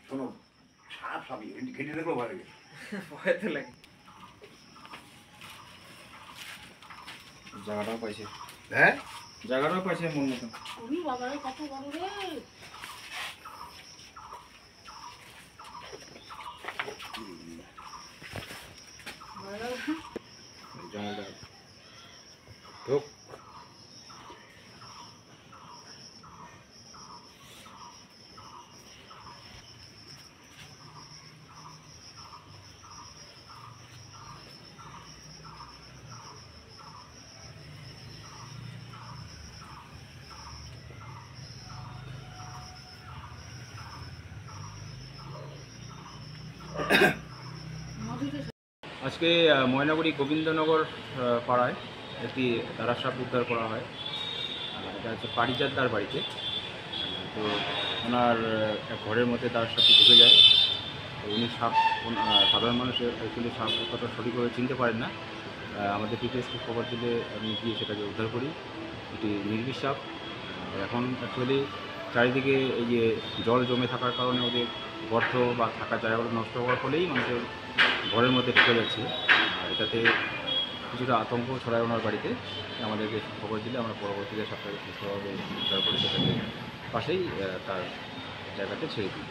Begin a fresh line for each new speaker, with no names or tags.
শোনো, সাপ সাপই ঘেটে দেখলেও ভয় লাগে।
ভয় তো লাগে।
জায়গাটাও পাইছে,
হ্যাঁ
জায়গাটাও পাইছে মন মতন।
ওরে বাবা রে, কত বড় রে!
জঙ্গলটা ঢোক। আজকে ময়নাগুড়ি গোবিন্দনগর পাড়ায় একটি দাঁড়া সাপ উদ্ধার করা হয়। এটা হচ্ছে পারিজাতদার বাড়িতে। তো ওনার এক ঘরের মধ্যে দাঁড়া সাপটি ঢুকে যায়। তো উনি সাপ সাধারণ মানুষের অ্যাকচুয়ালি সাপ কতটা সঠিকভাবে চিনতে পারেন না। আমাদের পিপিএসকে খবর দিলে আমি গিয়ে সেটাকে উদ্ধার করি। এটি নির্বিষ সাপ। এখন অ্যাকচুয়ালি চারিদিকে এই যে জল জমে থাকার কারণে ওদের গর্ত বা থাকার জায়গাগুলো নষ্ট হওয়ার ফলেই মানুষের ঘরের মধ্যে ঢুকে যাচ্ছে। আর এটাতে কিছুটা আতঙ্ক ছড়ায় ওনার বাড়িতে। আমাদেরকে খবর দিলে আমরা পরবর্তীতে সাপটাকে সুস্থভাবে উদ্ধার করে সেটাকে পাশেই তার জায়গাতে ছেড়ে দিই।